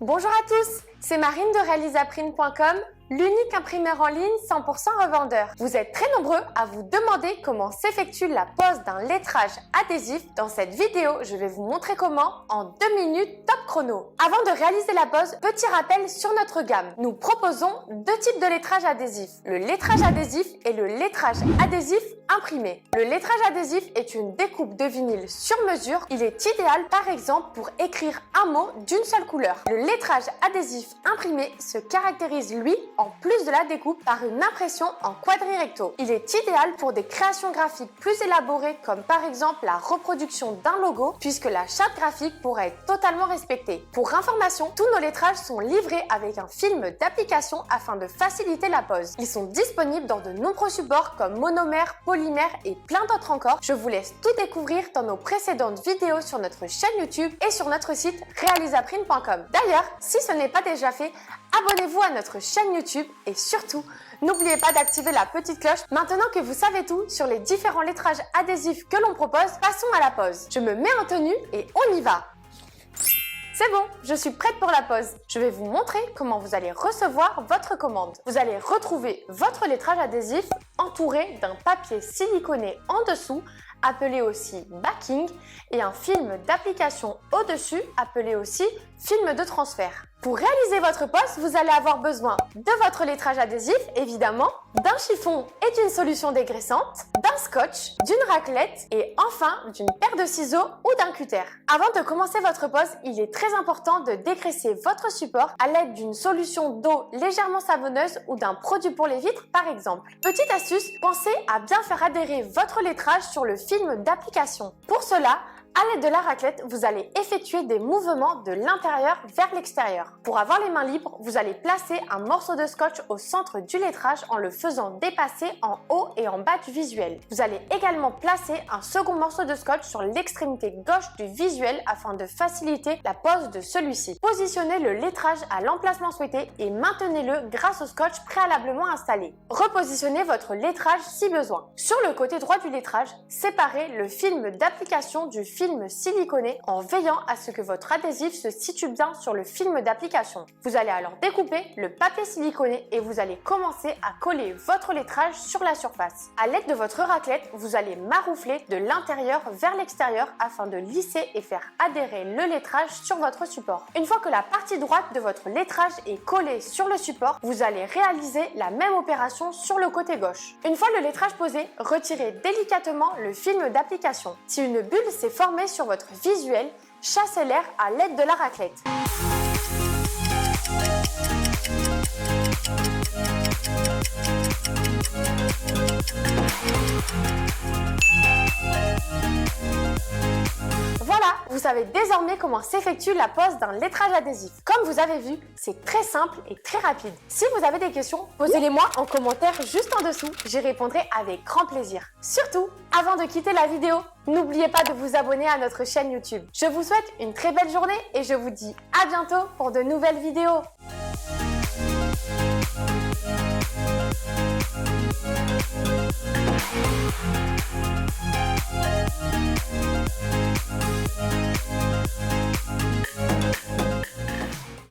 Bonjour à tous, c'est Marine de Realisaprint.com, l'unique imprimeur en ligne 100% revendeur. Vous êtes très nombreux à vous demander comment s'effectue la pose d'un lettrage adhésif. Dans cette vidéo, je vais vous montrer comment en 2 minutes top chrono. Avant de réaliser la pose, petit rappel sur notre gamme. Nous proposons 2 types de lettrage adhésif, le lettrage adhésif et le lettrage adhésif imprimé. Le lettrage adhésif est une découpe de vinyle sur mesure. Il est idéal par exemple pour écrire un mot d'une seule couleur. Le lettrage adhésif imprimé se caractérise lui en plus de la découpe par une impression en quadrirecto. Il est idéal pour des créations graphiques plus élaborées comme par exemple la reproduction d'un logo puisque la charte graphique pourra être totalement respectée. Pour information, tous nos lettrages sont livrés avec un film d'application afin de faciliter la pose. Ils sont disponibles dans de nombreux supports comme monomère, polymère et plein d'autres encore. Je vous laisse tout découvrir dans nos précédentes vidéos sur notre chaîne YouTube et sur notre site realisaprint.com. D'ailleurs, si ce n'est pas déjà fait, abonnez-vous à notre chaîne YouTube et surtout, n'oubliez pas d'activer la petite cloche. Maintenant que vous savez tout sur les différents lettrages adhésifs que l'on propose, passons à la pose. Je me mets en tenue et on y va. C'est bon, je suis prête pour la pose. Je vais vous montrer comment vous allez recevoir votre commande. Vous allez retrouver votre lettrage adhésif entouré d'un papier siliconé en dessous, appelé aussi backing, et un film d'application au-dessus, appelé aussi film de transfert. Pour réaliser votre pose, vous allez avoir besoin de votre lettrage adhésif, évidemment, d'un chiffon et d'une solution dégraissante, d'un scotch, d'une raclette et enfin d'une paire de ciseaux ou d'un cutter. Avant de commencer votre pose, il est très important de dégraisser votre support à l'aide d'une solution d'eau légèrement savonneuse ou d'un produit pour les vitres par exemple. Petite astuce, pensez à bien faire adhérer votre lettrage sur le film d'application. Pour cela, à l'aide de la raclette, vous allez effectuer des mouvements de l'intérieur vers l'extérieur. Pour avoir les mains libres, vous allez placer un morceau de scotch au centre du lettrage en le faisant dépasser en haut et en bas du visuel. Vous allez également placer un second morceau de scotch sur l'extrémité gauche du visuel afin de faciliter la pose de celui-ci. Positionnez le lettrage à l'emplacement souhaité et maintenez-le grâce au scotch préalablement installé. Repositionnez votre lettrage si besoin. Sur le côté droit du lettrage, séparez le film d'application du film siliconé en veillant à ce que votre adhésif se situe bien sur le film d'application. Vous allez alors découper le papier siliconé et vous allez commencer à coller votre lettrage sur la surface. À l'aide de votre raclette, vous allez maroufler de l'intérieur vers l'extérieur afin de lisser et faire adhérer le lettrage sur votre support. Une fois que la partie droite de votre lettrage est collée sur le support, vous allez réaliser la même opération sur le côté gauche. Une fois le lettrage posé, retirez délicatement le film d'application. Si une bulle s'est formée sur votre visuel, chassez l'air à l'aide de la raclette. Voilà, vous savez désormais comment s'effectue la pose d'un lettrage adhésif. Comme vous avez vu, c'est très simple et très rapide. Si vous avez des questions, posez-les-moi en commentaire juste en dessous, j'y répondrai avec grand plaisir. Surtout, avant de quitter la vidéo, n'oubliez pas de vous abonner à notre chaîne YouTube. Je vous souhaite une très belle journée et je vous dis à bientôt pour de nouvelles vidéos.